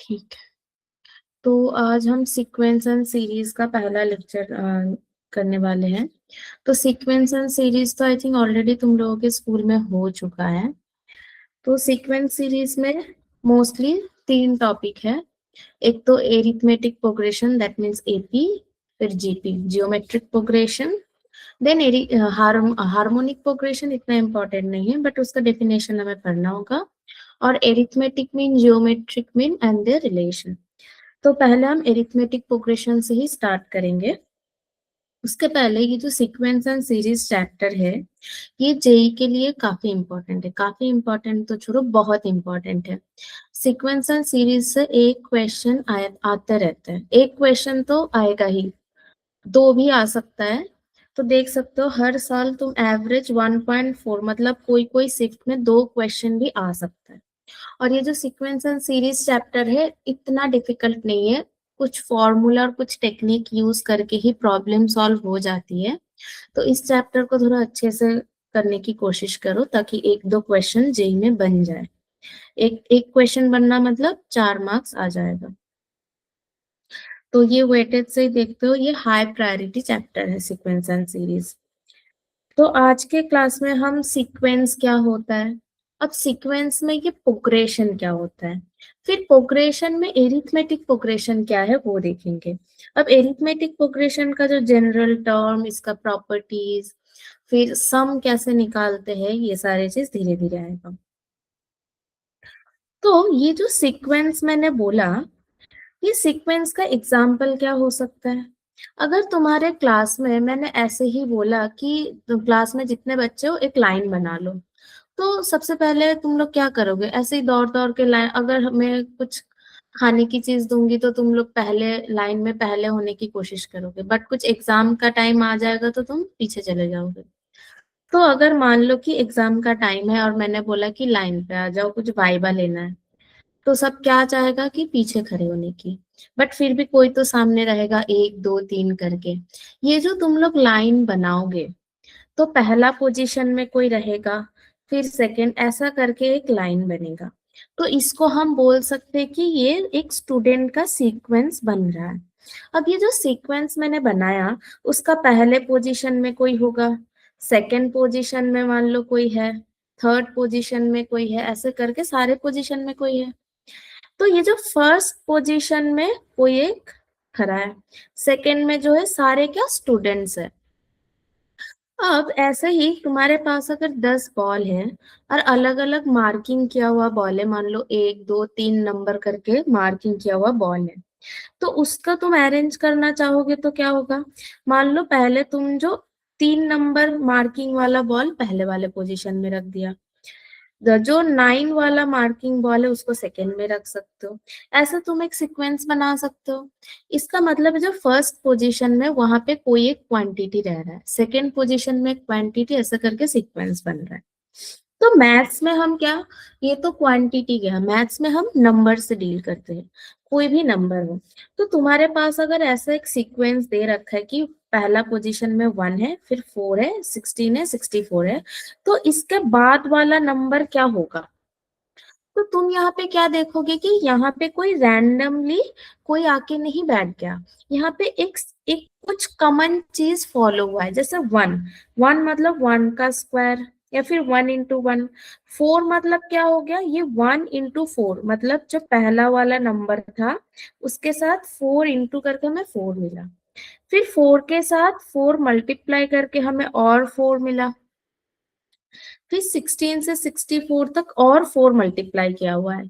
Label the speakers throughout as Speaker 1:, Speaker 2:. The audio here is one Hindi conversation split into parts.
Speaker 1: ठीक है। तो आज हम सीक्वेंस एंड सीरीज का पहला लेक्चर करने वाले हैं। तो सीक्वेंस एंड सीरीज तो आई थिंक ऑलरेडी तुम लोगों के स्कूल में हो चुका है। तो सीक्वेंस सीरीज में मोस्टली 3 टॉपिक है। एक तो arithmetic progression, that means AP, फिर GP geometric progression, then harmonic progression इतना इम्पोर्टेंट नहीं है बट उसका डेफिनेशन हमें पढ़ना होगा, और arithmetic mean, geometric mean and their relation. तो पहले हम एरिथमेटिक प्रोग्रेशन से ही स्टार्ट करेंगे। उसके पहले ये जो सीक्वेंस एंड सीरीज चैप्टर है, ये जेई के लिए काफी इंपॉर्टेंट है। काफी इंपॉर्टेंट तो छोड़ो, बहुत इंपॉर्टेंट है। सीक्वेंस एंड सीरीज से एक क्वेश्चन आता रहता है। एक क्वेश्चन तो आएगा ही, 2 भी आ सकता है। तो देख सकते हो हर साल तुम एवरेज 1.4, मतलब कोई कोई शिफ्ट में 2 क्वेश्चन भी आ सकता है। और ये जो सीक्वेंस एंड सीरीज चैप्टर है इतना डिफिकल्ट नहीं है। कुछ फॉर्मूला और कुछ टेक्निक यूज करके ही प्रॉब्लम सॉल्व हो जाती है। तो इस चैप्टर को थोड़ा अच्छे से करने की कोशिश करो ताकि 1-2 क्वेश्चन जेई में बन जाए। एक एक क्वेश्चन बनना मतलब 4 मार्क्स आ जाएगा। तो ये वेटेज से ही देखते हो, ये हाई प्रायोरिटी चैप्टर है सीक्वेंस एंड सीरीज। तो आज के क्लास में हम सीक्वेंस क्या होता है, अब सीक्वेंस में ये प्रोग्रेशन क्या होता है, फिर प्रोग्रेशन में एरिथमेटिक प्रोग्रेशन क्या है वो देखेंगे। अब एरिथमेटिक प्रोग्रेशन का जो जनरल टर्म, इसका प्रॉपर्टीज, फिर सम कैसे निकालते हैं, ये सारी चीज धीरे धीरे आएगा। तो ये जो सीक्वेंस मैंने बोला, ये सीक्वेंस का एग्जाम्पल क्या हो सकता है। अगर तुम्हारे क्लास में मैंने ऐसे ही बोला कि क्लास में जितने बच्चे हो एक लाइन बना लो, तो सबसे पहले तुम लोग क्या करोगे, ऐसे ही दौड़ दौड़ के लाइन। अगर मैं कुछ खाने की चीज दूंगी तो तुम लोग पहले लाइन में पहले होने की कोशिश करोगे, बट कुछ एग्जाम का टाइम आ जाएगा तो तुम पीछे चले जाओगे। तो अगर मान लो कि एग्जाम का टाइम है और मैंने बोला कि लाइन पे आ जाओ, कुछ वाइवा लेना है, तो सब क्या चाहेगा कि पीछे खड़े होने की। बट फिर भी कोई तो सामने रहेगा, 1 2 3 करके। ये जो तुम लोग लाइन बनाओगे, तो पहला पोजीशन में कोई रहेगा, फिर सेकंड, ऐसा करके एक लाइन बनेगा। तो इसको हम बोल सकते हैं कि ये एक स्टूडेंट का सीक्वेंस बन रहा है। अब ये जो सीक्वेंस मैंने बनाया, उसका पहले पोजीशन में कोई होगा, सेकंड पोजीशन में मान लो कोई है, थर्ड पोजीशन में कोई है, ऐसे करके सारे पोजीशन में कोई है। तो ये जो फर्स्ट पोजीशन में कोई एक खड़ा है, सेकंड में जो है सारे क्या स्टूडेंट्स है। अब ऐसे ही तुम्हारे पास अगर 10 बॉल है और अलग अलग मार्किंग किया हुआ बॉल है, मान लो 1 2 3 नंबर करके मार्किंग किया हुआ बॉल है, तो उसका तुम अरेंज करना चाहोगे तो क्या होगा। मान लो पहले तुम जो 3 नंबर मार्किंग वाला बॉल पहले वाले पोजीशन में रख दिया, जो 9 वाला मार्किंग बॉल है उसको सेकंड में रख सकते हो। ऐसा तुम एक सीक्वेंस बना सकते हो। इसका मतलब है जो फर्स्ट पोजीशन में वहां पे कोई एक क्वांटिटी रह रहा है, सेकंड पोजीशन में क्वांटिटी, ऐसा करके सीक्वेंस बन रहा है। तो मैथ्स में हम क्या, ये तो क्वांटिटी गया, मैथ्स में हम नंबर से डील करते हैं, कोई भी नंबर हो। तो तुम्हारे पास अगर ऐसा एक सीक्वेंस दे रखा है कि पहला पोजीशन में 1 है, फिर 4 है, 16 है, 64 है, तो इसके बाद वाला नंबर क्या होगा। तो तुम यहाँ पे क्या देखोगे कि यहाँ पे कोई रैंडमली कोई आके नहीं बैठ गया, यहाँ पे एक एक कुछ कॉमन चीज फॉलो हुआ है। जैसे 1, 1 मतलब 1 का स्क्वायर, या फिर 1 into 1। 4 मतलब क्या हो गया, ये 1 into 4, मतलब जो पहला वाला नंबर था उसके साथ 4 इंटू करके हमें 4 मिला, फिर 4 के साथ 4 मल्टीप्लाई करके हमें और 4 मिला, फिर 16 से 64 तक और 4 मल्टीप्लाई किया हुआ है।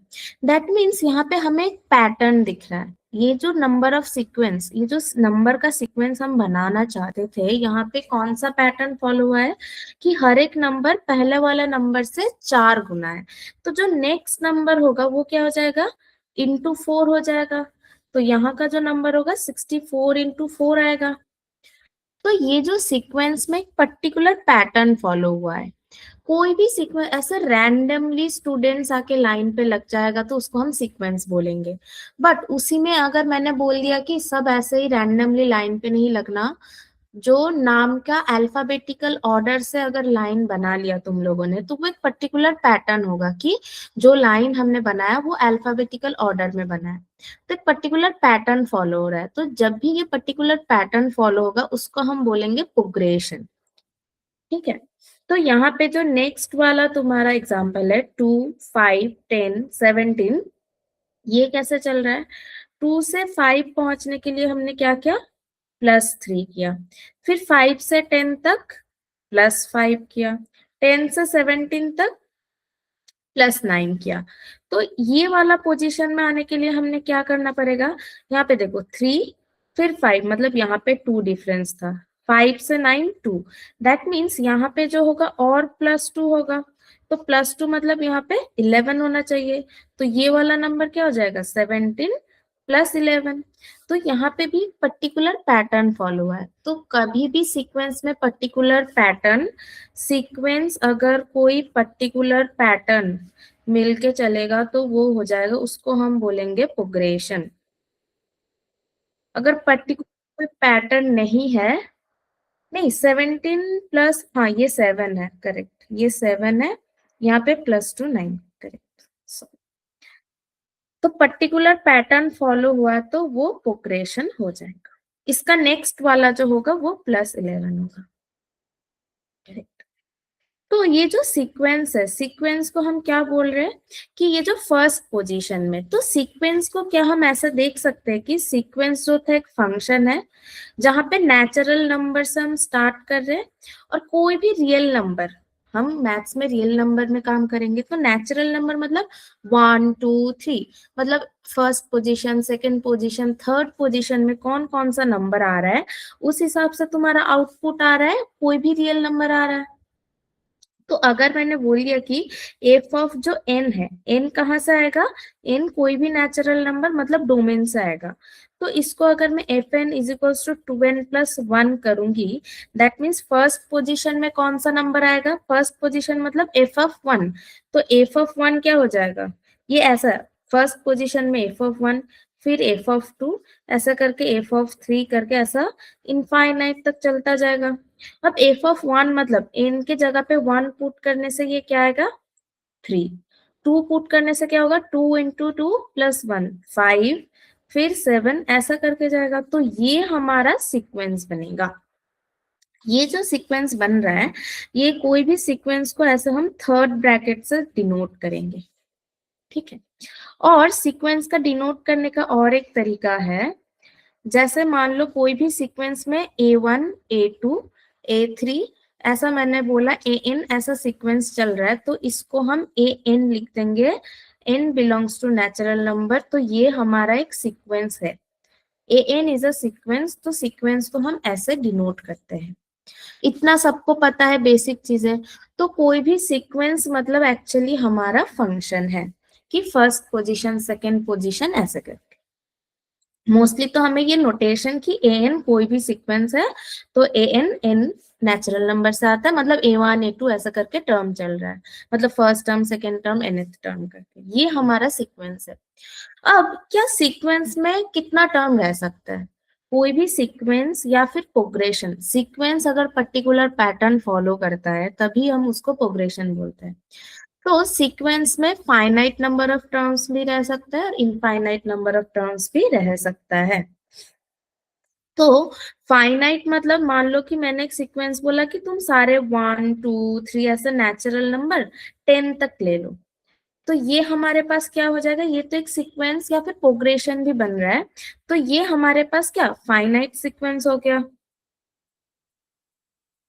Speaker 1: दैट मीन्स यहाँ पे हमें एक पैटर्न दिख रहा है। ये जो नंबर ऑफ सीक्वेंस, ये जो नंबर का सीक्वेंस हम बनाना चाहते थे, यहाँ पे कौन सा पैटर्न फॉलो हुआ है कि हर एक नंबर पहले वाला नंबर से 4 गुना है। तो जो नेक्स्ट नंबर होगा वो क्या हो जाएगा, ×4 हो जाएगा। तो यहाँ का जो नंबर होगा 64 × 4 आएगा। तो ये जो सीक्वेंस में एक पर्टिकुलर पैटर्न फॉलो हुआ है। कोई भी सीक्वेंस ऐसे रैंडमली स्टूडेंट्स आके लाइन पे लग जाएगा तो उसको हम सीक्वेंस बोलेंगे। बट उसी में अगर मैंने बोल दिया कि सब ऐसे ही रैंडमली लाइन पे नहीं लगना, जो नाम का अल्फाबेटिकल ऑर्डर से अगर लाइन बना लिया तुम लोगों ने, तो वो एक पर्टिकुलर पैटर्न होगा कि जो लाइन हमने बनाया वो अल्फाबेटिकल ऑर्डर में बना है, तो एक पर्टिकुलर पैटर्न फॉलो हो रहा है। तो जब भी ये पर्टिकुलर पैटर्न फॉलो होगा उसको हम बोलेंगे प्रोग्रेशन। ठीक है, तो यहाँ पे जो नेक्स्ट वाला तुम्हारा एग्जाम्पल है 2, 5, 10, 17, ये कैसे चल रहा है? 2 से 5 पहुंचने के लिए हमने क्या किया? +3 किया। फिर 5 से 10 तक +5 किया। 10 से 17 तक +9 किया। तो ये वाला पोजीशन में आने के लिए हमने क्या करना पड़ेगा? यहाँ पे देखो 3 फिर 5, मतलब यहाँ पे 2 डिफरेंस था। 5 से 9 2, दैट मीन्स यहाँ पे जो होगा और +2 होगा। तो +2 मतलब यहाँ पे 11 होना चाहिए। तो ये वाला नंबर क्या हो जाएगा? 17 + 11। तो यहाँ पे भी पर्टिकुलर पैटर्न फॉलो हुआ है। तो कभी भी सीक्वेंस में पर्टिकुलर पैटर्न, सीक्वेंस अगर कोई पर्टिकुलर पैटर्न मिलके चलेगा तो वो हो जाएगा, उसको हम बोलेंगे प्रोग्रेशन। अगर पर्टिकुलर कोई पैटर्न नहीं है, नहीं 17 प्लस, हाँ ये 7 है, करेक्ट, ये 7 है, यहाँ पे +2 9, करेक्ट। तो पर्टिकुलर पैटर्न फॉलो हुआ तो वो प्रोग्रेशन हो जाएगा। इसका नेक्स्ट वाला जो होगा वो +11 होगा। करेक्ट। तो ये जो सीक्वेंस है, सीक्वेंस को हम क्या बोल रहे हैं कि ये जो फर्स्ट पोजीशन में, तो सीक्वेंस को क्या हम ऐसा देख सकते हैं कि सीक्वेंस जो था एक फंक्शन है जहां पे नेचुरल नंबर से हम स्टार्ट कर रहे हैं और कोई भी रियल नंबर, हम मैथ्स में रियल नंबर में काम करेंगे तो नेचुरल नंबर मतलब 1 2 3, मतलब first position, second position, third position में कौन कौन सा नंबर आ रहा है उस हिसाब से तुम्हारा आउटपुट आ रहा है, कोई भी रियल नंबर आ रहा है। तो अगर मैंने बोल दिया कि एफ ऑफ जो एन है, एन कहाँ से आएगा? एन कोई भी नेचुरल नंबर मतलब डोमेन से आएगा। तो इसको अगर मैं F N is equals to 2n+1 करूंगी, दैट मीन्स फर्स्ट पोजीशन में कौन सा नंबर आएगा? फर्स्ट पोजीशन मतलब एफ ऑफ 1। तो एफ ऑफ 1 क्या हो जाएगा? ये ऐसा, फर्स्ट पोजीशन में एफ ऑफ 1, फिर एफ ऑफ 2, ऐसा करके एफ ऑफ 3 करके ऐसा इनफाइनाइट तक चलता जाएगा। अब एफ ऑफ 1 मतलब एन के जगह पे 1 पुट करने से ये क्या आएगा? 3। 2 पुट करने से क्या होगा? 2 इंटू 2 +1 5, फिर 7, ऐसा करके जाएगा। तो ये हमारा सीक्वेंस बनेगा। ये जो सीक्वेंस बन रहा है, ये कोई भी सीक्वेंस को ऐसे हम थर्ड ब्रैकेट से डिनोट करेंगे। ठीक है, और सीक्वेंस का डिनोट करने का और एक तरीका है। जैसे मान लो कोई भी सीक्वेंस में A1 A2 A3, ऐसा मैंने बोला AN ऐसा सीक्वेंस चल रहा है, तो इसको हम AN लिख देंगे। n belongs to natural number, तो ये हमारा एक सीक्वेंस है। AN इज अ सीक्वेंस, तो सीक्वेंस को हम ऐसे डिनोट करते हैं। इतना सबको पता है बेसिक चीजें। तो कोई भी सीक्वेंस मतलब एक्चुअली हमारा फंक्शन है कि फर्स्ट पोजीशन, सेकंड पोजीशन, ऐसे करके। मोस्टली तो हमें ये नोटेशन कि ए एन कोई भी सीक्वेंस है तो A N N natural number से आता है, मतलब A1 A2 ऐसा करके टर्म चल रहा है, मतलब first term, second term, nth term करके, ये हमारा सीक्वेंस है। अब क्या सीक्वेंस में कितना टर्म रह सकता है? कोई भी सीक्वेंस या फिर प्रोग्रेशन, सीक्वेंस अगर पर्टिकुलर पैटर्न फॉलो करता है तभी हम उसको प्रोग्रेशन बोलते हैं। तो सीक्वेंस में फाइनाइट नंबर ऑफ टर्म्स भी रह सकता है और इनफाइनाइट नंबर ऑफ टर्म्स भी रह सकता है। तो फाइनाइट मतलब मान लो कि मैंने एक सीक्वेंस बोला कि तुम सारे 1 2 3 ऐसे नेचुरल नंबर 10 तक ले लो, तो ये हमारे पास क्या हो जाएगा? ये तो एक सीक्वेंस या फिर प्रोग्रेशन भी बन रहा है, तो ये हमारे पास क्या फाइनाइट सीक्वेंस हो गया।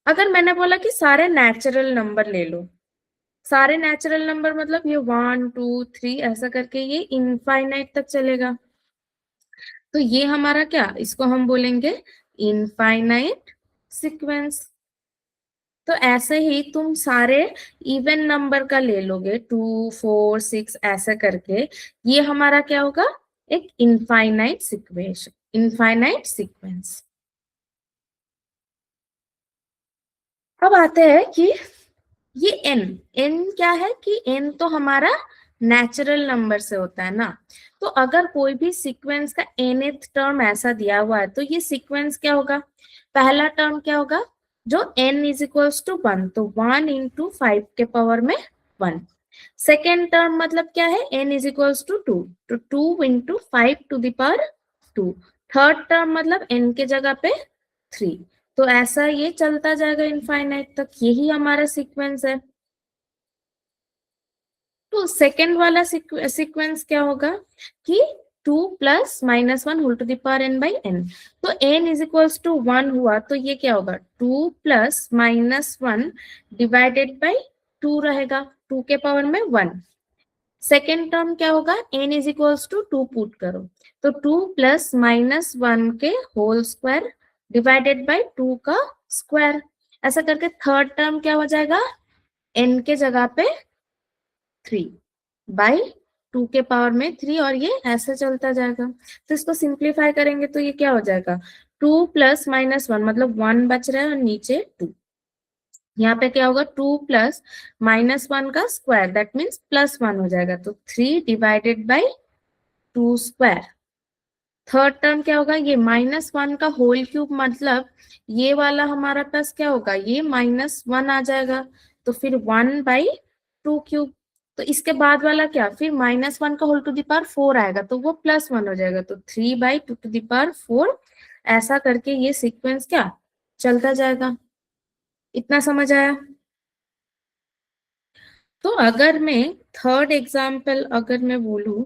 Speaker 1: अगर मैंने बोला कि सारे नेचुरल नंबर ले लो, सारे नेचुरल नंबर मतलब ये 1 2 3 ऐसा करके ये इनफाइनाइट तक चलेगा, तो ये हमारा क्या, इसको हम बोलेंगे इनफाइनाइट सीक्वेंस। तो ऐसे ही तुम सारे इवन नंबर का ले लोगे 2 4 6 ऐसे करके, ये हमारा क्या होगा? एक इनफाइनाइट सीक्वेंस, इनफाइनाइट सीक्वेंस। अब आते हैं कि ये n, n क्या है कि n तो हमारा नेचुरल नंबर से होता है ना। तो अगर कोई भी सीक्वेंस का nth टर्म ऐसा दिया हुआ है तो ये सीक्वेंस क्या होगा? पहला टर्म क्या होगा, जो n इज इक्वल्स टू 1, तो 1 इंटू 5 के पावर में 1। सेकेंड टर्म मतलब क्या है, n इज इक्वल्स टू 2, तो 2 into 5 to the power 2। Third term मतलब n के जगह पे 3। तो ऐसा ये चलता जाएगा इनफाइनाइट तक, यही हमारा सीक्वेंस है। तो सेकेंड वाला सीक्वेंस क्या होगा कि 2 plus minus 1 whole to the power n by n। तो n इज इक्वल्स टू 1 हुआ, तो ये क्या होगा, 2 प्लस माइनस 1 डिवाइडेड बाई 2 रहेगा, 2 के पावर में 1। सेकेंड टर्म क्या होगा, n is equals to 2 put करो, तो 2 प्लस माइनस 1 के होल स्क्वायर डिवाइडेड बाई 2 का स्क्वायर। ऐसा करके थर्ड टर्म क्या हो जाएगा, n के जगह पे 3 बाई 2 के पावर में 3, और ये ऐसे चलता जाएगा। तो इसको सिंप्लीफाई करेंगे तो ये क्या हो जाएगा, 2 प्लस माइनस 1 मतलब 1 बच रहा है और नीचे 2। यहाँ पे क्या होगा, 2 प्लस माइनस 1 का स्क्वायर, दैट मीन्स प्लस 1 हो जाएगा, तो 3 divided by 2 square. Third term क्या होगा, ये माइनस 1 का होल क्यूब मतलब ये वाला हमारा पास क्या होगा, ये माइनस 1 आ जाएगा, तो फिर 1 बाई 2 क्यूब। तो इसके बाद वाला क्या, फिर माइनस 1 का होल टू द पावर 4 आएगा, तो वो प्लस 1 हो जाएगा, तो 3 बाई 2 टू द पावर 4। ऐसा करके ये सीक्वेंस क्या चलता जाएगा। इतना समझ आया। तो अगर मैं थर्ड एग्जाम्पल अगर मैं बोलूं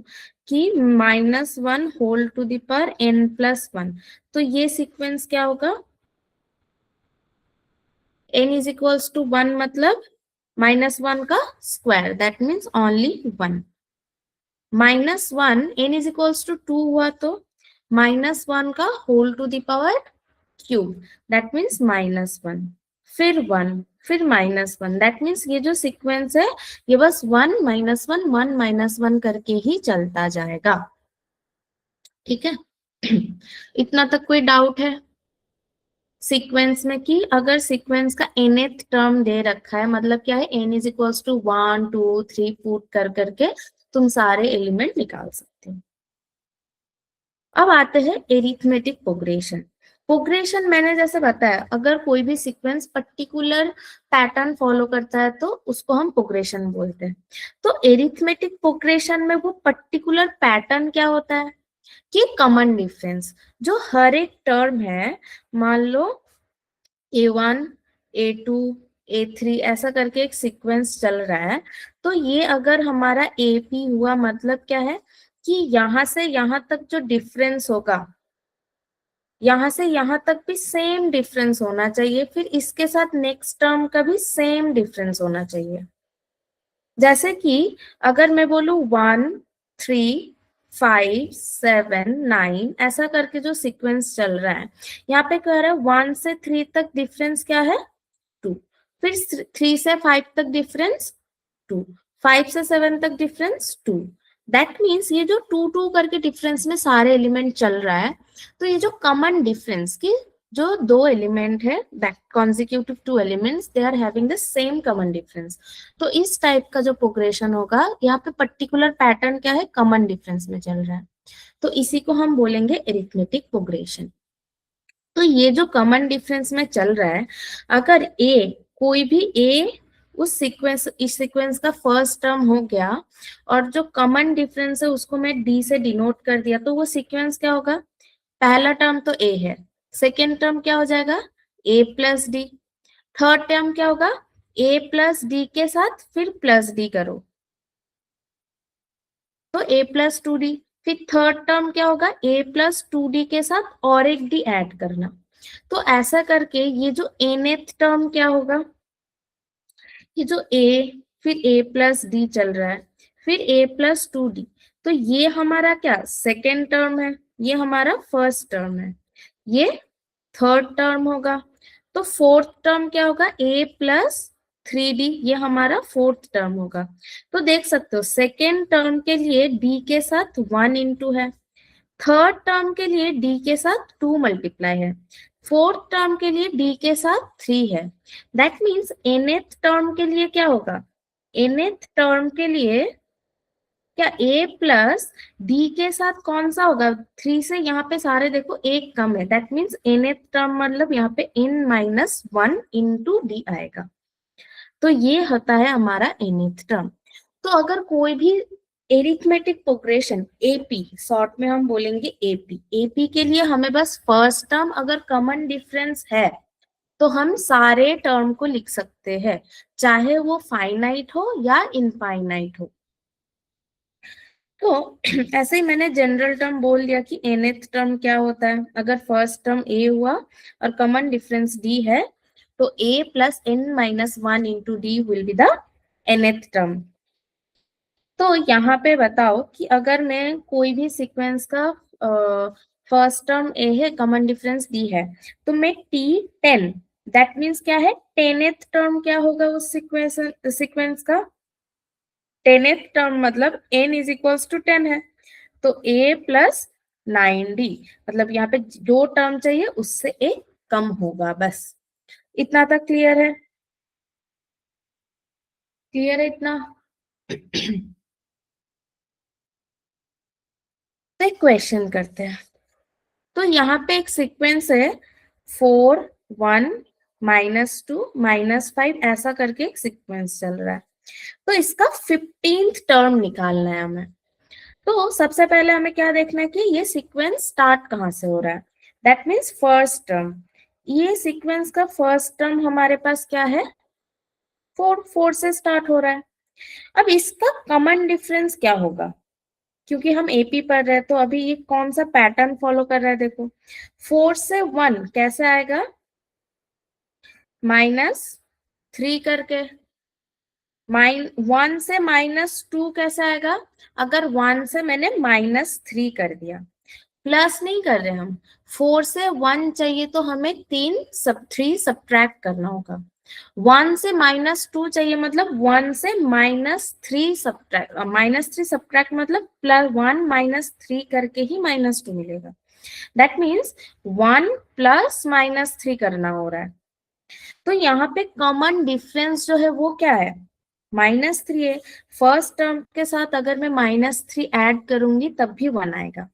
Speaker 1: कि minus 1 whole to the power n plus 1, तो ये सीक्वेंस क्या होगा, n इज इक्वल्स टू 1 मतलब माइनस 1 का square, that means only 1। Minus 1 n is equals to 2 हुआ, तो माइनस 1 का whole to the power cube, that means minus 1, फिर 1, फिर माइनस 1, दैट मीन्स ये जो सीक्वेंस है ये बस 1 माइनस 1 1 माइनस 1 करके ही चलता जाएगा। ठीक है। इतना तक कोई डाउट है सीक्वेंस में, कि अगर सीक्वेंस का nth टर्म दे रखा है मतलब क्या है, n is equals to 1 2 3 put कर करके तुम सारे एलिमेंट निकाल सकते हो। अब आते हैं एरिथमेटिक प्रोग्रेशन। प्रोग्रेशन मैंने जैसे बताया, अगर कोई भी सीक्वेंस पर्टिकुलर पैटर्न फॉलो करता है तो उसको हम प्रोग्रेशन बोलते हैं। तो एरिथमेटिक प्रोग्रेशन में वो पर्टिकुलर पैटर्न क्या होता है कि कॉमन डिफरेंस, जो हर एक टर्म है, मान लो A1 A2 A3 ऐसा करके एक सीक्वेंस चल रहा है, तो ये अगर हमारा AP हुआ मतलब क्या है कि यहां से यहां तक जो डिफरेंस होगा, यहां से यहां तक भी सेम डिफरेंस होना चाहिए, फिर इसके साथ नेक्स्ट टर्म का भी सेम डिफरेंस होना चाहिए। जैसे कि अगर मैं बोलूं 1 3 5 7 9 ऐसा करके जो सीक्वेंस चल रहा है, यहाँ पे कह रहा है 1 से 3 तक डिफरेंस क्या है, 2, फिर 3 से 5 तक डिफरेंस 2, 5 से 7 तक डिफरेंस 2। दैट मीन्स ये जो 2 2 करके डिफरेंस में सारे एलिमेंट चल रहा है, तो ये जो कॉमन डिफरेंस की जो दो एलिमेंट है, consecutive two elements, they are having the same common difference. तो इस टाइप का जो प्रोग्रेशन होगा, यहाँ पे पर्टिकुलर पैटर्न क्या है, कॉमन डिफरेंस में चल रहा है, तो इसी को हम बोलेंगे एरिथमेटिक प्रोग्रेशन। तो ये जो कॉमन डिफरेंस में चल रहा है, अगर ए कोई भी ए उस सीक्वेंस, इस सीक्वेंस का फर्स्ट टर्म हो गया और जो कॉमन डिफरेंस है उसको मैं डी से डिनोट कर दिया, तो वो सीक्वेंस क्या होगा, पहला टर्म तो ए है, सेकेंड टर्म क्या हो जाएगा, ए प्लस डी, थर्ड टर्म क्या होगा, ए प्लस डी के साथ फिर प्लस डी करो, तो ए प्लस 2d, फिर थर्ड टर्म क्या होगा, ए प्लस 2d के साथ और एक डी ऐड करना। तो ऐसा करके ये जो nth टर्म क्या होगा, ये जो a फिर a प्लस डी चल रहा है, फिर a प्लस 2d, तो ये हमारा क्या सेकेंड टर्म है, ये हमारा फर्स्ट टर्म है, ये थर्ड टर्म होगा। तो फोर्थ टर्म क्या होगा, a प्लस 3d, ये हमारा फोर्थ टर्म होगा। तो देख सकते हो सेकेंड टर्म के लिए d के साथ 1 इंटू है, थर्ड टर्म के लिए d के साथ 2 मल्टीप्लाई है, फोर्थ टर्म के लिए d के साथ 3 है। दैट मीन्स nth टर्म के लिए क्या होगा, nth टर्म के लिए क्या ए प्लस डी के साथ कौन सा होगा? 3 से यहाँ पे सारे देखो एक कम है, दैट मीन्स nth टर्म मतलब यहाँ पे n-1 इंटू डी आएगा, तो ये होता है हमारा nth टर्म। तो अगर कोई भी एरिथमेटिक प्रोग्रेशन एपी, शॉर्ट में हम बोलेंगे एपी, एपी के लिए हमें बस फर्स्ट टर्म अगर कॉमन डिफरेंस है तो हम सारे टर्म को लिख सकते हैं, चाहे वो फाइनाइट हो या इनफाइनाइट हो। तो ऐसे ही मैंने जनरल टर्म बोल दिया कि nth टर्म क्या होता है। अगर फर्स्ट टर्म a हुआ और कॉमन डिफरेंस d है तो a plus n-1 into D will be the nth term. तो यहाँ पे बताओ कि अगर मैं कोई भी सीक्वेंस का फर्स्ट टर्म a है, कॉमन डिफरेंस d है, तो मैं t10, दैट मीन्स क्या है, 10th टर्म क्या होगा उस सीक्वेंस का? 10th टर्म मतलब n इज इक्वल्स टू 10 है, तो a प्लस 9d, मतलब यहाँ पे जो टर्म चाहिए उससे a कम होगा। बस इतना तक क्लियर है? क्लियर है इतना? तो एक क्वेश्चन करते हैं। तो यहाँ पे एक सीक्वेंस है 4 1 -2 -5 ऐसा करके एक सीक्वेंस चल रहा है। तो इसका 15th टर्म निकालना है हमें। तो सबसे पहले हमें क्या देखना है कि ये सीक्वेंस स्टार्ट कहाँ से हो रहा है, दैट मीन्स फर्स्ट टर्म। ये सीक्वेंस का फर्स्ट टर्म हमारे पास क्या है? 4 से स्टार्ट हो रहा है। अब इसका कॉमन डिफरेंस क्या होगा? क्योंकि हम एपी पढ़ रहे हैं तो अभी ये कौन सा पैटर्न फॉलो कर रहा है देखो, 4 से 1 कैसे आएगा? -3 करके। 1 से -2 कैसे आएगा? अगर 1 से मैंने -3 कर दिया, प्लस नहीं कर रहे हम, 4 से 1 चाहिए तो हमें 3 सब्ट्रैक्ट करना होगा। 1 से -2 चाहिए मतलब 1 से -3 सब्ट्रैक्ट मतलब +1 -3 करके ही -2 मिलेगा। दैट मीन्स 1 प्लस -3 करना हो रहा है। तो यहाँ पे कॉमन डिफरेंस जो है वो क्या है? -3 है। फर्स्ट टर्म के साथ अगर मैं -3 ऐड करूंगी तब भी 1 आएगा,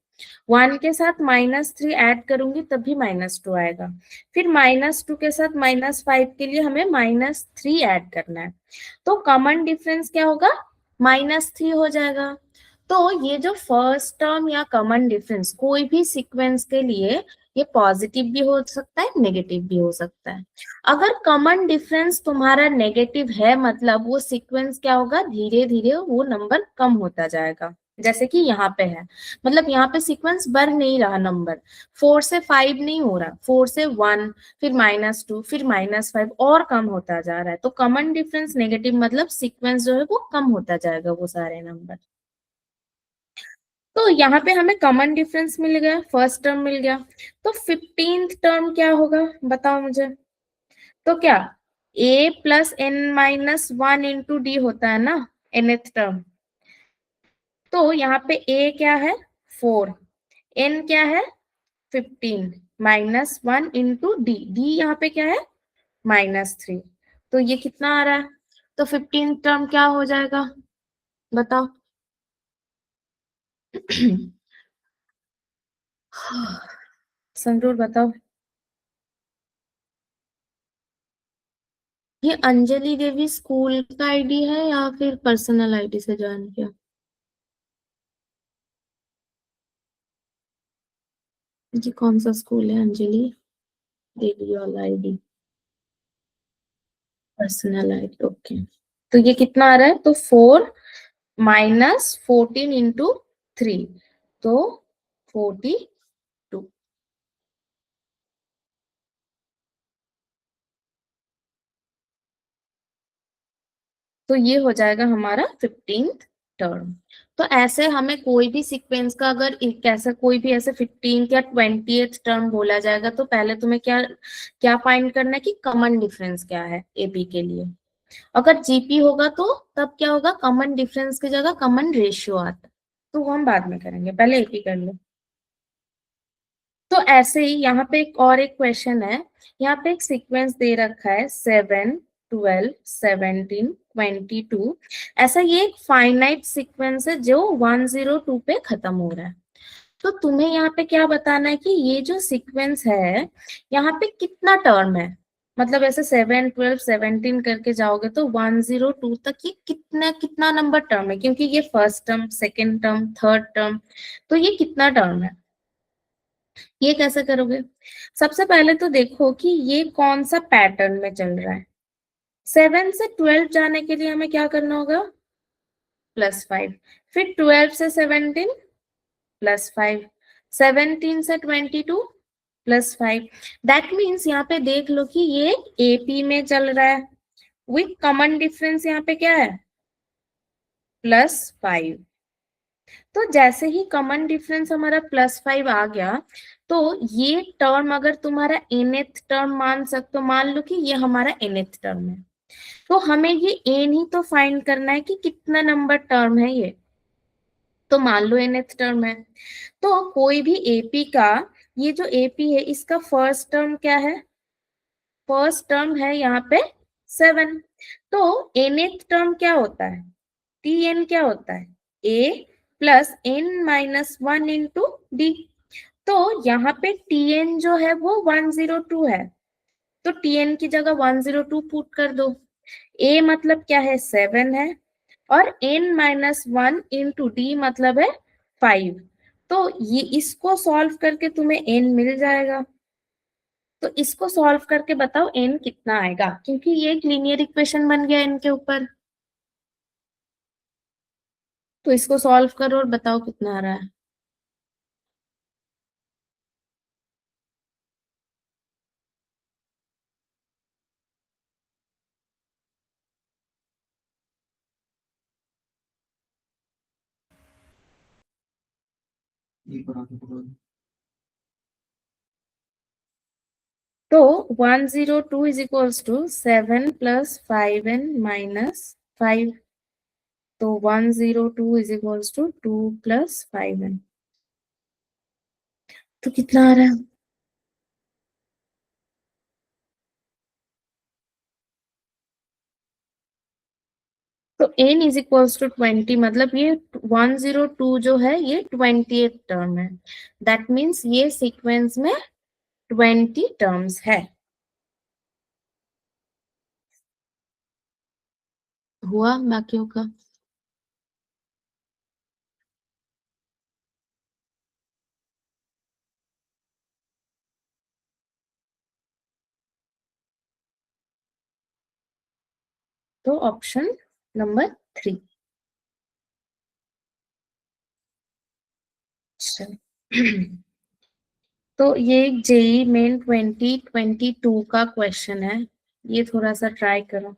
Speaker 1: 1 के साथ -3 ऐड करूंगी तब भी -2 आएगा, फिर -2 के साथ -5 के लिए हमें -3 ऐड करना है, तो कॉमन डिफरेंस क्या होगा? -3 हो जाएगा। तो ये जो फर्स्ट टर्म या कॉमन डिफरेंस कोई भी सीक्वेंस के लिए ये पॉजिटिव भी हो सकता है, नेगेटिव भी हो सकता है। अगर कॉमन डिफरेंस तुम्हारा नेगेटिव है मतलब वो सीक्वेंस क्या होगा, धीरे धीरे वो नंबर कम होता जाएगा, जैसे कि यहाँ पे है, मतलब यहाँ पे सीक्वेंस बढ़ नहीं रहा नंबर, 4 से 5 नहीं हो रहा, 4 से 1 फिर -2 फिर -5 और कम होता जा रहा है। तो कॉमन डिफरेंस नेगेटिव मतलब सीक्वेंस जो है वो कम होता जाएगा वो सारे नंबर। तो यहाँ पे हमें कॉमन डिफरेंस मिल गया, फर्स्ट टर्म मिल गया, तो 15th टर्म क्या होगा बताओ मुझे? तो क्या a plus n-1 into D होता है ना nth टर्म, तो यहाँ पे a क्या है 4, n क्या है 15, -1 इंटू डी, डी यहाँ पे क्या है -3, तो ये कितना आ रहा है? तो 15th टर्म क्या हो जाएगा बताओ? संगरूर बताओ। ये अंजलि देवी स्कूल का आईडी है या फिर पर्सनल आईडी से ज्वाइन किया? जी कौन सा स्कूल है अंजलि देवी वाला आईडी? Personal ID, okay. तो ये कितना आ रहा है? तो 4 -14 इंटू 3, तो 42। तो ये हो जाएगा हमारा 15th टर्म। तो ऐसे हमें कोई भी सीक्वेंस का अगर कैसे कोई भी ऐसे 15th या 20th टर्म बोला जाएगा तो पहले तुम्हें क्या क्या फाइंड करना है कि कॉमन डिफरेंस क्या है एपी के लिए। अगर जीपी होगा तो तब क्या होगा, कॉमन डिफरेंस की जगह कॉमन रेशियो आता है, तो वो हम बाद में करेंगे, पहले एपी कर लो। तो ऐसे ही यहाँ पे एक और एक क्वेश्चन है, यहाँ पे एक सीक्वेंस दे रखा है 7 12, 17, 22, ऐसा ये एक फाइनाइट सीक्वेंस है जो 102 पे खत्म हो रहा है। तो तुम्हें यहाँ पे क्या बताना है कि ये जो सीक्वेंस है यहाँ पे कितना टर्म है, मतलब ऐसे 7, 12, 17 करके जाओगे तो 102 तक ये कितना कितना नंबर टर्म है, क्योंकि ये first term, second term, third term, तो ये कितना टर्म है, ये कैसे करोगे? सबसे पहले तो देखो कि ये कौन सा पैटर्न में चल रहा है। 7 से 12 जाने के लिए हमें क्या करना होगा, +5, फिर 12 से 17 +5, 17 से 22 +5। दैट मीन्स यहाँ पे देख लो कि ये एपी में चल रहा है, विथ कॉमन डिफरेंस यहाँ पे क्या है, +5। तो जैसे ही कॉमन डिफरेंस हमारा +5 आ गया, तो ये टर्म अगर तुम्हारा nth टर्म मान सकते हो, मान लो कि ये हमारा nth टर्म है, तो हमें ये n ही तो फाइंड करना है कि कितना नंबर टर्म है ये। तो मान लो nth टर्म है, तो कोई भी एपी का, ये जो एपी है इसका फर्स्ट टर्म क्या है, फर्स्ट टर्म है यहाँ पे 7। तो nth टर्म क्या होता है, tn क्या होता है, a plus n-1 into D. तो यहाँ पे tn जो है वो 102 है, तो tn की जगह 102 पुट कर दो। a मतलब क्या है, 7 है, और n-1 इंटू डी मतलब है 5। तो ये इसको सॉल्व करके तुम्हें n मिल जाएगा। तो इसको सॉल्व करके बताओ n कितना आएगा, क्योंकि ये एक लीनियर इक्वेशन बन गया n के ऊपर। तो इसको सॉल्व करो और बताओ कितना आ रहा है। तो 102 is equals to 7 plus 5n-5। तो 102 is equals to 2 plus 5n। तो कितना आ रहा है? तो n इज इक्वल्स टू 20, मतलब ये 102 जो है ये 20th टर्म है। दैट मीन्स ये सीक्वेंस में 20 टर्म्स है। हुआ बाकियों का? तो ऑप्शन नंबर 3। तो ये जेई मेन 2022 का क्वेश्चन है, ये थोड़ा सा ट्राई करो,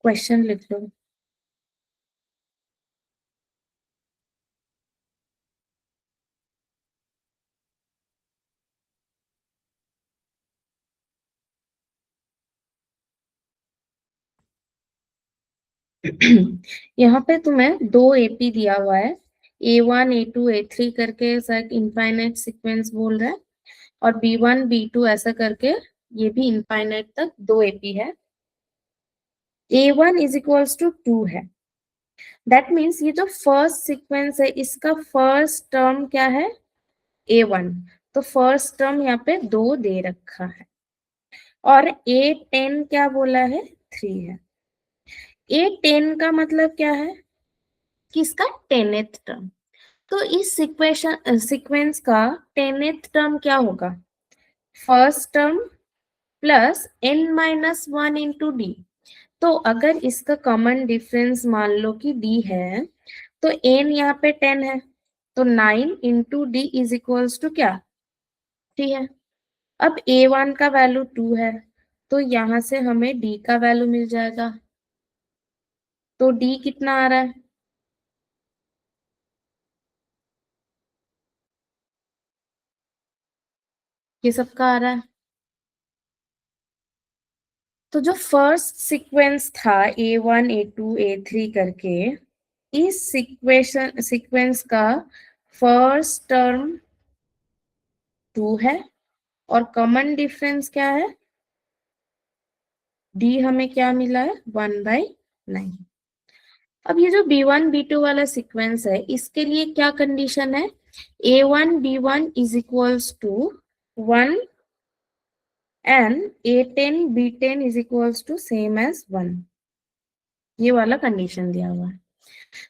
Speaker 1: क्वेश्चन लिख लो। यहाँ पे तुम्हें दो एपी दिया हुआ है, A1 A2 A3 करके शायद इनफाइनाइट सीक्वेंस बोल रहा है, और B1 B2 ऐसा करके ये भी इनफाइनाइट तक दो एपी है। A1 इज इक्वल्स टू 2 है। दैट मीन्स ये जो फर्स्ट सीक्वेंस है इसका फर्स्ट टर्म क्या है, A1। तो फर्स्ट टर्म यहाँ पे 2 दे रखा है, और A10 क्या बोला है, 3 है। A10 का मतलब क्या है, किसका, 10th टर्म। तो इस सीक्वेंस का 10th टर्म क्या होगा, first term plus n-1 into D. तो अगर इसका कॉमन डिफरेंस मान लो कि d है, तो n यहाँ पे 10 है, तो 9 into d is equals to क्या, 3 है। अब A1 का वैल्यू 2 है, तो यहाँ से हमें d का वैल्यू मिल जाएगा। तो d कितना आ रहा है, ये सबका आ रहा है। तो जो फर्स्ट सीक्वेंस था A1 A2 A3 करके, इस सीक्वेंस का फर्स्ट टर्म 2 है, और कॉमन डिफरेंस क्या है, डी हमें क्या मिला है 1/9। अब ये जो B1 B2 वाला सीक्वेंस है इसके लिए क्या कंडीशन है, A1 B1 is equals to 1 and A10 B10 is equals to same as 1, ये वाला कंडीशन दिया हुआ है।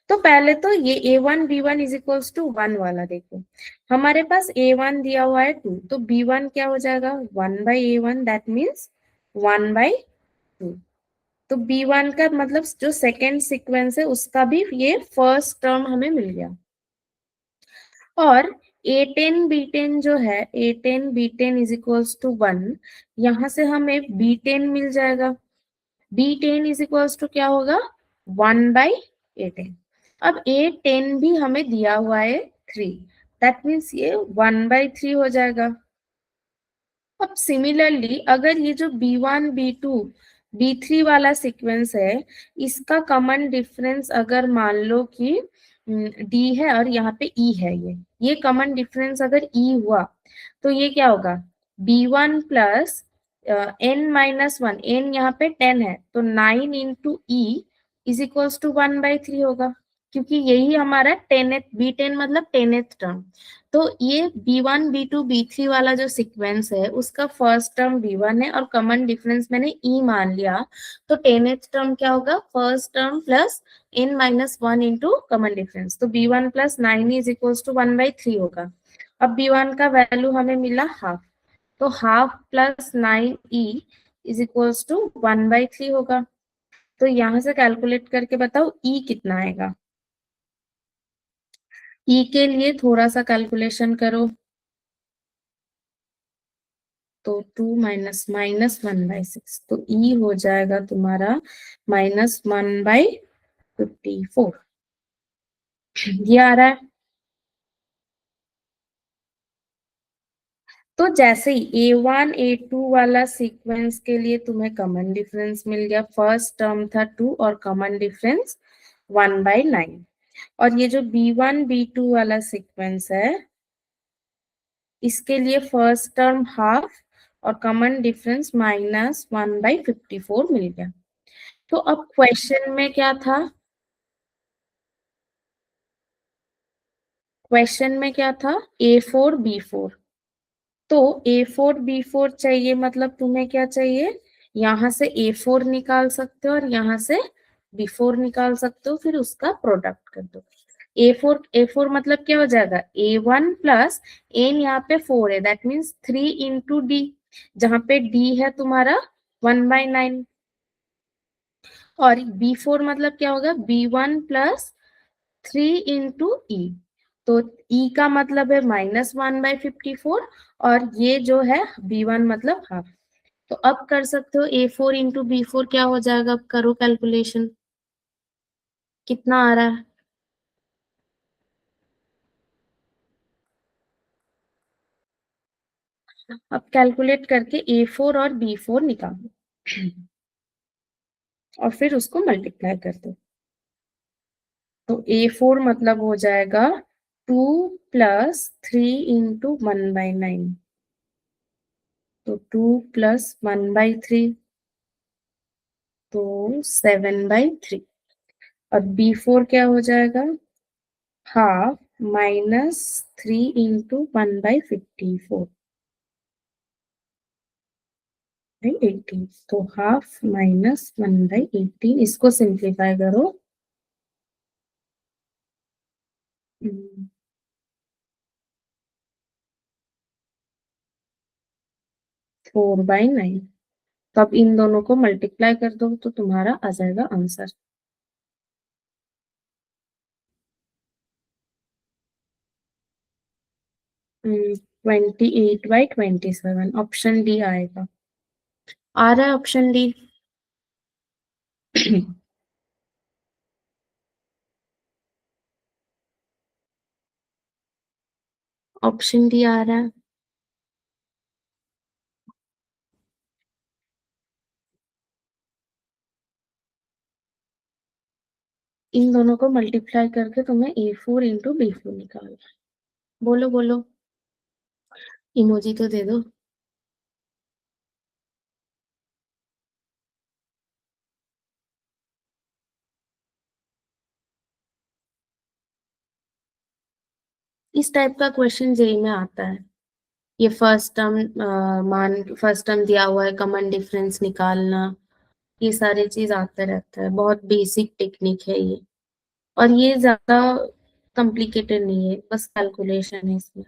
Speaker 1: तो पहले तो ये A1 B1 is equals to 1 वाला देखो, हमारे पास A1 दिया हुआ है 2, तो B1 क्या हो जाएगा 1/A1, दैट मीन्स 1/2। तो B1 का मतलब जो सेकेंड सीक्वेंस है उसका भी ये फर्स्ट टर्म हमें मिल गया। और A10 B10 जो है A10 B10 is equals to 1, यहां से हमें B10 मिल जाएगा। B10 इज इक्वल्स टू क्या होगा 1/A10। अब A10 भी हमें दिया हुआ है 3, दैट मीन्स ये 1/3 हो जाएगा। अब सिमिलरली अगर ये जो B1 B2 B3 वाला सीक्वेंस है इसका कॉमन डिफरेंस अगर मान लो कि डी है और यहाँ पे ई है, ये कॉमन डिफरेंस अगर ई हुआ तो ये क्या होगा B1 प्लस n-1, n यहाँ पे 10 है तो 9 into e is equals to 1/3 होगा, क्योंकि यही हमारा 10th B10 मतलब 10th टर्म। तो ये B1 B2 B3 वाला जो सीक्वेंस है उसका फर्स्ट टर्म B1 है और कॉमन डिफरेंस मैंने ई मान लिया, तो 10th टर्म क्या होगा first term plus n-1 into common difference, तो B1 plus 9 is equals to 1/3 होगा। अब B1 का वैल्यू हमें मिला हाफ, तो half plus 9e is equals to 1/3 होगा। तो यहां से कैलकुलेट करके बताओ ई कितना आएगा। ई के लिए थोड़ा सा कैलकुलेशन करो, तो 2 माइनस 1/6, तो ई हो जाएगा तुम्हारा -1/54, ये आ रहा है। तो जैसे ही A1 A2 वाला सीक्वेंस के लिए तुम्हें कॉमन डिफरेंस मिल गया, फर्स्ट टर्म था 2 और कॉमन डिफरेंस 1/9, और ये जो B1 B2 वाला सीक्वेंस है इसके लिए फर्स्ट टर्म हाफ और कॉमन डिफरेंस -1/54 मिल गया। तो अब क्वेश्चन में क्या था, क्वेश्चन में क्या था A4 B4, तो A4 B4 चाहिए मतलब तुम्हें क्या चाहिए, यहां से A4 निकाल सकते हो और यहाँ से B4 निकाल सकते हो, फिर उसका प्रोडक्ट कर दो। A4 मतलब क्या हो जाएगा A1 प्लस एन, यहाँ पे 4 है दैट मीन्स 3 इंटू डी, जहां पे डी है तुम्हारा 1/9, और B4 मतलब क्या होगा B1 प्लस 3 इंटू ई, तो ई का मतलब है -1/54, और ये जो है B1 मतलब हाफ। तो अब कर सकते हो A4 इंटू B4 क्या हो जाएगा, अब करो कैलकुलेशन कितना आ रहा है। अब कैलकुलेट करके A4 और B4 निकालो और फिर उसको मल्टीप्लाई कर दो, तो A4 मतलब हो जाएगा 2 प्लस 3 इंटू 1/9, तो 2 प्लस 1/3, तो 7/3, और B4 क्या हो जाएगा हाफ -3 इंटू 1/54 18, तो हाफ -1/18, इसको सिंप्लीफाई करो, 4/9, तो अब इन दोनों को मल्टीप्लाई कर दो तो तुम्हारा आ जाएगा आंसर 28/27, ऑप्शन डी आएगा। आ रहा है ऑप्शन डी ऑप्शन डी आ रहा है। इन दोनों को मल्टीप्लाई करके तुम्हें A4 इंटू B4 निकालना है। बोलो बोलो, इमोजी तो दे दो। इस टाइप का क्वेश्चन जेई में आता है। ये फर्स्ट टर्म फर्स्ट टर्म दिया हुआ है, कॉमन डिफरेंस निकालना, ये सारी चीज आते रहता है। बहुत बेसिक टेक्निक है ये, और ये ज्यादा कॉम्प्लिकेटेड नहीं है, बस कैलकुलेशन है इसमें।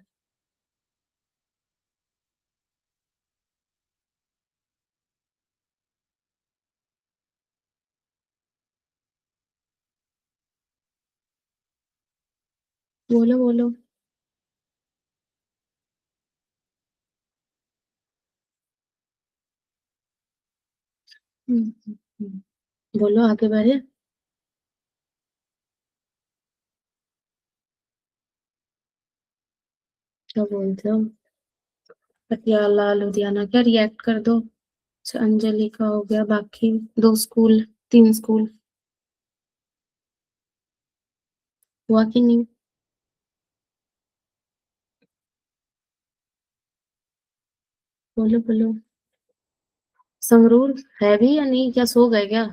Speaker 1: बोलो बोलो। बोलो आगे बढ़े। क्या बोलते हो? पटियाला लुधियाना क्या रिएक्ट कर दो। अच्छा, अंजलि का हो गया, बाकी 2 स्कूल, 3 स्कूल हुआ कि नहीं? बोलो बोलो। संगरूर है भी या नहीं? क्या सो गए क्या?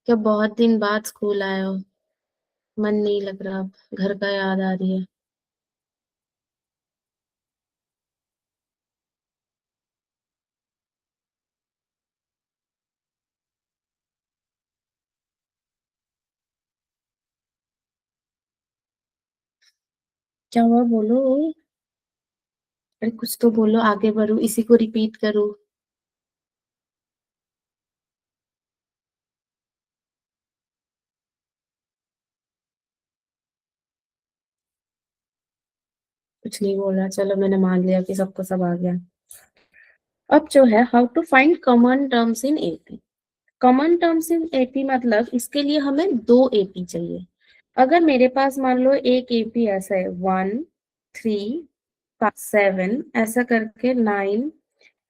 Speaker 1: क्या बहुत दिन बाद स्कूल आए हो? मन नहीं लग रहा अब, घर का याद आ रही है? क्या हुआ बोलो। अरे कुछ तो बोलो, आगे बढ़ो, इसी को रिपीट करो। कुछ नहीं बोल रहा, चलो मैंने मान लिया कि सबको सब आ गया। अब जो है, how to find common terms in AP. Common terms in AP मतलब इसके लिए हमें 2 एपी चाहिए। अगर मेरे पास मान लो एक एपी ऐसा है, 1, 3, 5, 7 ऐसा करके 9,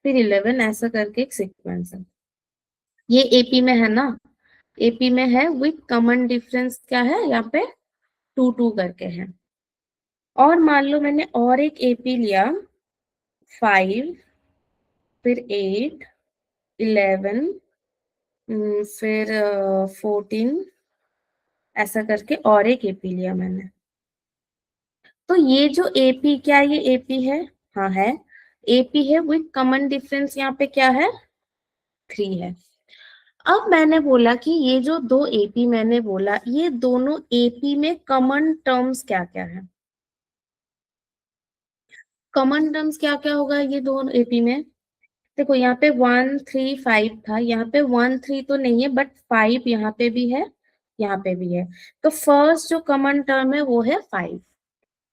Speaker 1: फिर 11 ऐसा करके एक सीक्वेंस है। ये एपी में है ना? एपी में है विथ कॉमन डिफरेंस क्या है यहाँ पे, 2 2 करके है। और मान लो मैंने और एक एपी लिया, 5, फिर 8, 11, फिर 14 ऐसा करके और एक एपी लिया मैंने। तो ये जो एपी, क्या ये एपी है? हाँ है। एपी है विथ कॉमन डिफरेंस यहाँ पे क्या है, 3 है। अब मैंने बोला कि ये जो 2 एपी मैंने बोला, ये दोनों एपी में कॉमन टर्म्स क्या क्या है? कॉमन टर्म्स क्या क्या होगा ये दोनों एपी में? देखो यहाँ पे 1 3 5 था, यहाँ पे 1 3 तो नहीं है, बट 5 यहाँ पे भी है, यहाँ पे भी है। तो फर्स्ट जो कॉमन टर्म है वो है 5।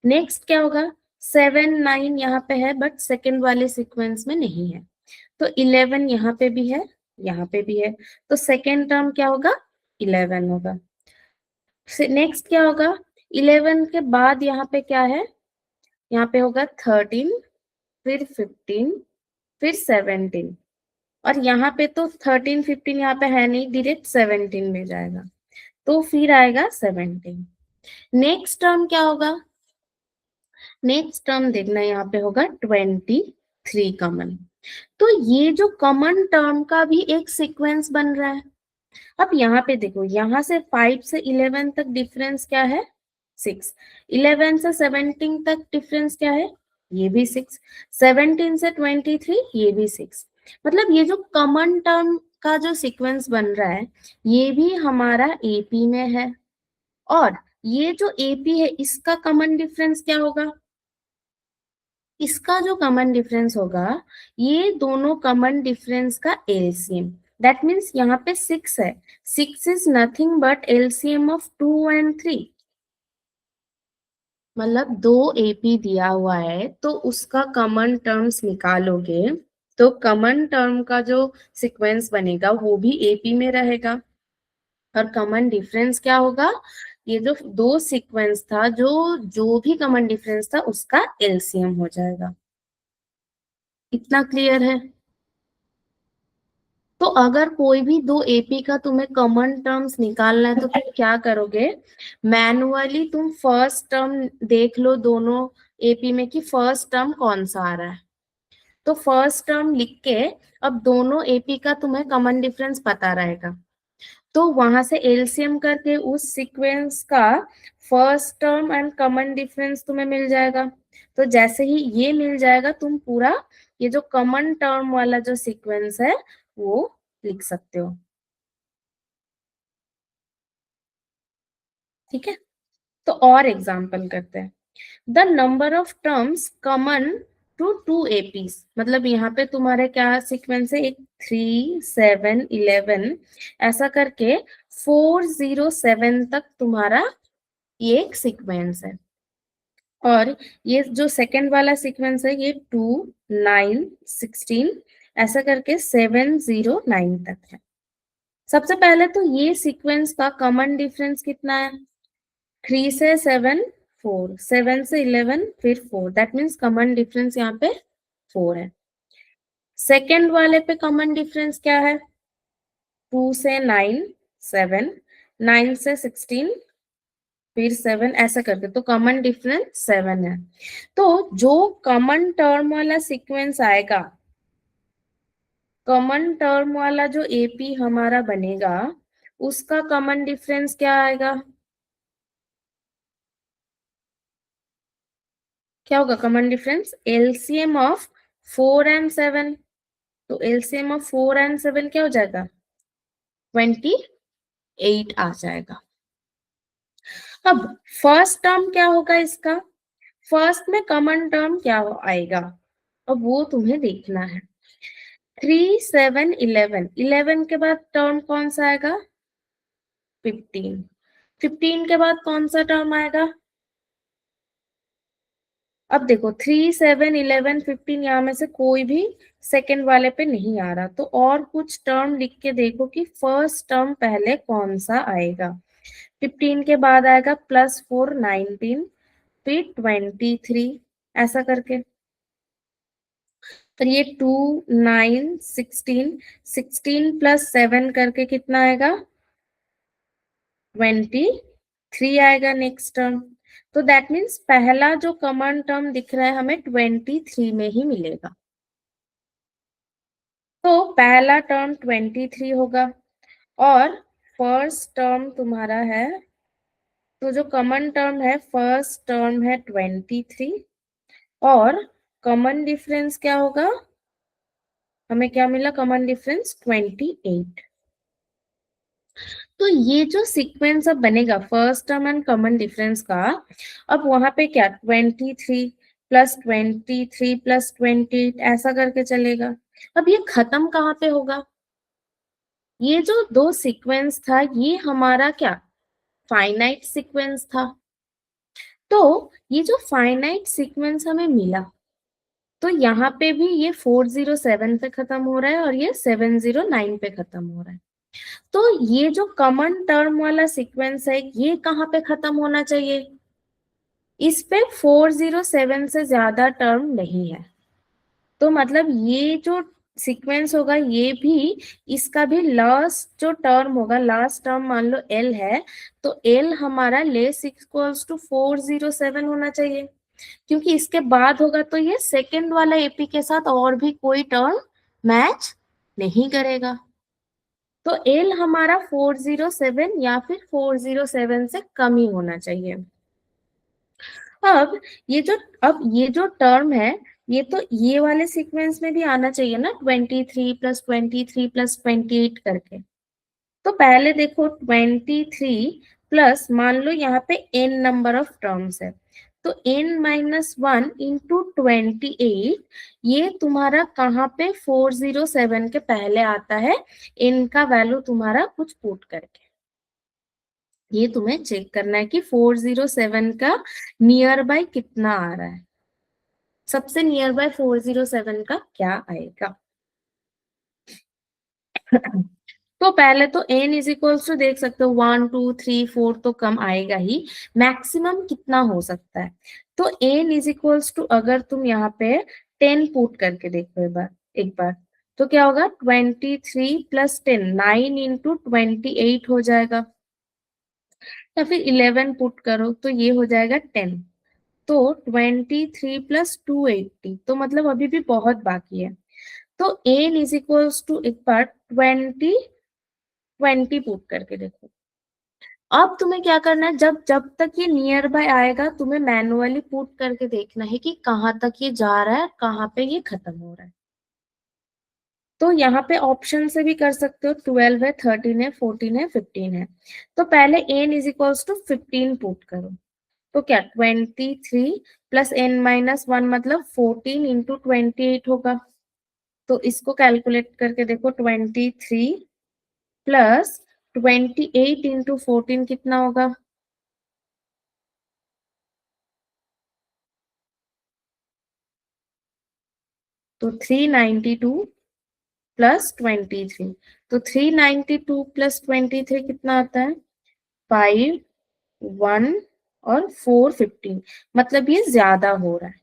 Speaker 1: नेक्स्ट क्या होगा, 7 9 यहाँ पे है, बट सेकेंड वाले सीक्वेंस में नहीं है। तो 11 यहाँ पे भी है, यहाँ पे भी है। तो सेकेंड टर्म क्या होगा, 11 होगा। नेक्स्ट क्या होगा, 11 के बाद यहाँ पे क्या है, यहाँ पे होगा 13, फिर 15, फिर 17। और यहाँ पे तो 13 15 यहाँ पे है नहीं, डायरेक्ट 17 में जाएगा। तो फिर आएगा 17। नेक्स्ट टर्म क्या होगा, नेक्स्ट टर्म देखना, यहाँ पे होगा 23 कॉमन। तो ये जो कॉमन टर्म का भी एक सीक्वेंस बन रहा है। अब यहाँ पे देखो, यहाँ से 5 से 11 तक डिफरेंस क्या है, 6। 11 से 17 तक डिफरेंस क्या है, ये भी 6। 17 से 23 ये भी 6। मतलब ये जो कॉमन टर्म का जो सीक्वेंस बन रहा है, ये भी हमारा एपी में है। और ये जो एपी है, इसका कॉमन डिफरेंस क्या होगा, इसका जो कॉमन डिफरेंस होगा, ये दोनों कॉमन डिफरेंस का एलसीएम। दैट मीन्स यहाँ पे 6 है। 6 is nothing but LCM of 2 और 3। मतलब 2 एपी दिया हुआ है, तो उसका कॉमन टर्म्स निकालोगे, तो कॉमन टर्म का जो सीक्वेंस बनेगा वो भी एपी में रहेगा। और कॉमन डिफरेंस क्या होगा, ये जो 2 सीक्वेंस था, जो जो भी कॉमन डिफरेंस था उसका एलसीएम हो जाएगा। इतना क्लियर है? तो अगर कोई भी 2 एपी का तुम्हें कॉमन टर्म्स निकालना है, तो फिर क्या करोगे, मैनुअली तुम फर्स्ट टर्म देख लो दोनों एपी में कि फर्स्ट टर्म कौन सा आ रहा है। तो फर्स्ट टर्म लिख के, अब दोनों एपी का तुम्हें कॉमन डिफरेंस पता रहेगा, तो वहां से एलसीएम करके उस सीक्वेंस का first term and common difference तुम्हें मिल जाएगा। तो जैसे ही ये मिल जाएगा, तुम पूरा ये जो कॉमन टर्म वाला जो सीक्वेंस है वो लिख सकते हो। ठीक है, तो और एग्जांपल करते हैं। The number of terms common to two APs, मतलब यहाँ पे तुम्हारे क्या सीक्वेंस है, एक 3 7 11 ऐसा करके 407 तक तुम्हारा ये एक सीक्वेंस है। और ये जो सेकंड वाला सीक्वेंस है ये 2 9 16 ऐसा करके 709 तक है। सबसे पहले तो ये सीक्वेंस का कॉमन डिफरेंस कितना है, 3 से 7 4, 7 से 11 फिर 4, दैट मीन्स कॉमन डिफरेंस यहाँ पे 4 है। सेकेंड वाले पे कॉमन डिफरेंस क्या है, 2 से 9 7, 9 से 16 फिर 7 ऐसा करके, तो कॉमन डिफरेंस 7 है। तो जो कॉमन टर्म वाला सीक्वेंस आएगा, कॉमन टर्म वाला जो एपी हमारा बनेगा, उसका कॉमन डिफरेंस क्या आएगा, क्या होगा common difference, LCM of 4 and 7। तो एलसीएम ऑफ 4 एंड 7 क्या हो जाएगा, 28 आ जाएगा। अब फर्स्ट टर्म क्या होगा इसका, फर्स्ट में कॉमन टर्म क्या आएगा, अब वो तुम्हें देखना है। 3 7 11, 11 के बाद टर्म कौन सा आएगा, 15, 15 के बाद कौन सा टर्म आएगा, अब देखो 3 7 11 15 यहाँ में से कोई भी सेकंड वाले पे नहीं आ रहा, तो और कुछ टर्म लिख के देखो कि फर्स्ट टर्म पहले कौन सा आएगा। 15 के बाद आएगा +4 19 फिर 23 ऐसा करके, फिर ये 2 9 16, 16 + 7 करके कितना आएगा, 23 आएगा नेक्स्ट टर्म। तो दैट मीन्स पहला जो कॉमन टर्म दिख रहा है हमें 23 में ही मिलेगा। तो पहला टर्म 23 होगा और फर्स्ट टर्म तुम्हारा है, तो जो कॉमन टर्म है फर्स्ट टर्म है 23 और कॉमन डिफरेंस क्या होगा, हमें क्या मिला कॉमन डिफरेंस 28। तो ये जो सीक्वेंस अब बनेगा first term and common difference का, अब वहां पे क्या 23 +23 +28 ऐसा करके चलेगा। अब ये खत्म कहाँ पे होगा, ये जो दो सीक्वेंस था ये हमारा क्या फाइनाइट सीक्वेंस था। तो ये जो फाइनाइट सीक्वेंस हमें मिला, तो यहाँ पे भी ये 407 पे खत्म हो रहा है और ये 709 पे खत्म हो रहा है। तो ये जो कॉमन टर्म वाला सीक्वेंस है ये कहाँ पे खत्म होना चाहिए, इस पे 407 से ज्यादा टर्म नहीं है। तो मतलब ये जो सीक्वेंस होगा ये भी, इसका भी लास्ट जो टर्म होगा, लास्ट टर्म मान लो एल है, तो एल हमारा लेस इक्वल्स टू 407 होना चाहिए, क्योंकि इसके बाद होगा तो ये सेकेंड वाला एपी के साथ और भी कोई टर्म मैच नहीं करेगा। तो एल हमारा 407 या फिर 407 से कम ही होना चाहिए। अब ये जो अब ये जो टर्म है ये तो ये वाले सीक्वेंस में भी आना चाहिए ना, 23 +23 +28 करके। तो पहले देखो 23 प्लस मान लो यहाँ पे n नंबर ऑफ टर्म्स है, तो n-1 इंटू 28, ये तुम्हारा कहाँ पे 407 के पहले आता है, n का वैल्यू तुम्हारा कुछ पुट करके। ये तुम्हें चेक करना है कि 407 का नियर बाय कितना आ रहा है, सबसे नियर बाय 407 का क्या आएगा। तो पहले तो n इज इक्वल्स टू देख सकते हो 1 2 3 4 तो कम आएगा ही, मैक्सिमम कितना हो सकता है। तो n इज इक्वल्स टू अगर तुम यहाँ पे 10 पुट करके देखो एक बार तो क्या होगा 23 + 10 9 इंटू 28 हो जाएगा, या फिर 11 पुट करो तो ये हो जाएगा 10। तो 23 + 280, तो मतलब अभी भी बहुत बाकी है। तो n इज इक्वल्स टू एक बार 20 20 पुट करके देखो। अब तुम्हें क्या करना है, जब जब तक ये नियर बाय आएगा तुम्हें मैनुअली पुट करके देखना है कि कहाँ तक ये जा रहा है, कहाँ पे ये खत्म हो रहा है। तो यहाँ पे ऑप्शन से भी कर सकते हो, 12 है, 13 है, 14 है, 15 है। तो पहले n is equals to 15 put करो। तो क्या 23 प्लस n-1 मतलब 14 इंटू 28 होगा। तो इसको कैलकुलेट करके देखो, 23 प्लस 28 इंटू 14 कितना होगा। तो 392 प्लस 23। तो 392 प्लस 23 कितना आता है, 5, 1 और 4, 15। मतलब ये ज्यादा हो रहा है।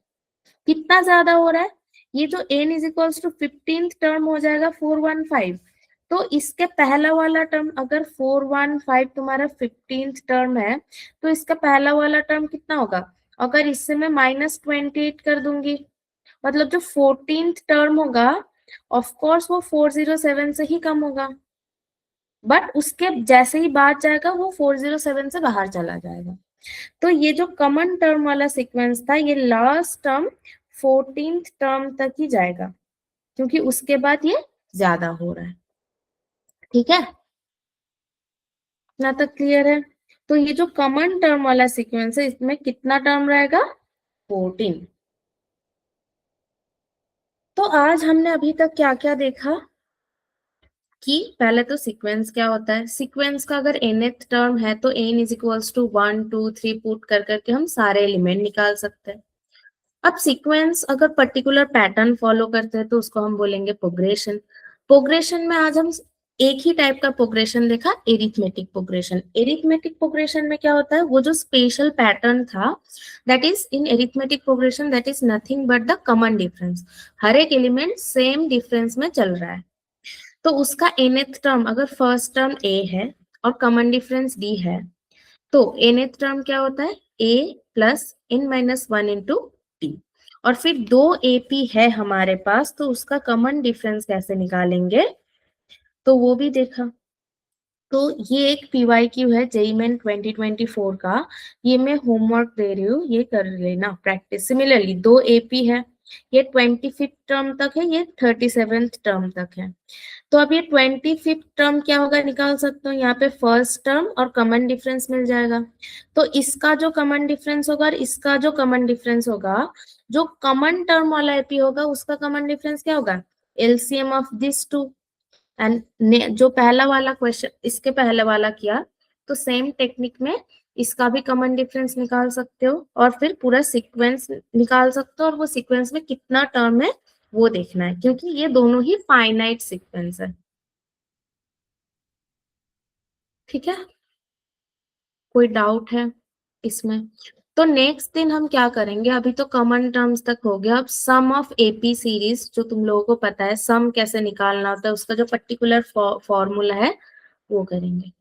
Speaker 1: कितना ज्यादा हो रहा है, ये जो n is equals to 15th term हो जाएगा 415। तो इसके पहला वाला टर्म अगर 415 तुम्हारा 15th टर्म है, तो इसका पहला वाला टर्म कितना होगा। अगर इससे मैं -28 कर दूंगी, मतलब जो 14th टर्म होगा ऑफ कोर्स वो 407 से ही कम होगा, बट उसके जैसे ही बाहर जाएगा वो 407 से बाहर चला जाएगा। तो ये जो कॉमन टर्म वाला सीक्वेंस था, ये लास्ट टर्म 14th टर्म तक ही जाएगा, क्योंकि उसके बाद ये ज्यादा हो रहा है। ठीक है, इतना तक क्लियर है। तो ये जो कॉमन टर्म वाला सीक्वेंस है, इसमें कितना टर्म रहेगा, 14। तो आज हमने अभी तक क्या क्या देखा कि पहले तो सीक्वेंस क्या होता है। सीक्वेंस का अगर nth टर्म है तो n is equals to 1 2 3 put कर करके हम सारे एलिमेंट निकाल सकते हैं। अब सीक्वेंस अगर पर्टिकुलर पैटर्न फॉलो करते हैं तो उसको हम बोलेंगे प्रोग्रेशन। प्रोग्रेशन में आज हम एक ही टाइप का प्रोग्रेशन देखा, एरिथमेटिक प्रोग्रेशन। एरिथमेटिक प्रोग्रेशन में क्या होता है, वो जो स्पेशल पैटर्न था, that is in arithmetic progression that is nothing but the common difference. हर एक एलिमेंट सेम डिफरेंस में चल रहा है। तो उसका nth टर्म अगर फर्स्ट टर्म a है और कॉमन डिफरेंस d है, तो nth टर्म क्या होता है, a plus n-1 into T. और फिर दो AP है हमारे पास, तो उसका कॉमन डिफरेंस कैसे निकालेंगे, तो वो भी देखा। तो ये एक PYQ है जेईई मेन 2024 का, ये मैं होमवर्क दे रही हूँ, ये कर लेना प्रैक्टिस। सिमिलरली दो AP है, ये 25th टर्म तक है, ये 37th टर्म तक है। तो अब ये 25th टर्म क्या होगा निकाल सकते हो, यहाँ पे फर्स्ट टर्म और कॉमन डिफरेंस मिल जाएगा। तो इसका जो कॉमन डिफरेंस होगा और इसका जो कॉमन डिफरेंस होगा, जो कॉमन टर्म वाला एपी होगा उसका कॉमन डिफरेंस क्या होगा, LCM of this two. And जो पहला वाला क्वेश्चन इसके पहले वाला किया, तो सेम टेक्निक में इसका भी कॉमन डिफरेंस निकाल सकते हो और फिर पूरा सीक्वेंस निकाल सकते हो, और वो सीक्वेंस में कितना टर्म है वो देखना है, क्योंकि ये दोनों ही फाइनाइट सीक्वेंस है। ठीक है, कोई डाउट है इसमें। तो नेक्स्ट दिन हम क्या करेंगे, अभी तो कॉमन टर्म्स तक हो गया, अब सम ऑफ एपी सीरीज, जो तुम लोगों को पता है सम कैसे निकालना होता है, उसका जो पर्टिकुलर फॉर्मूला है वो करेंगे।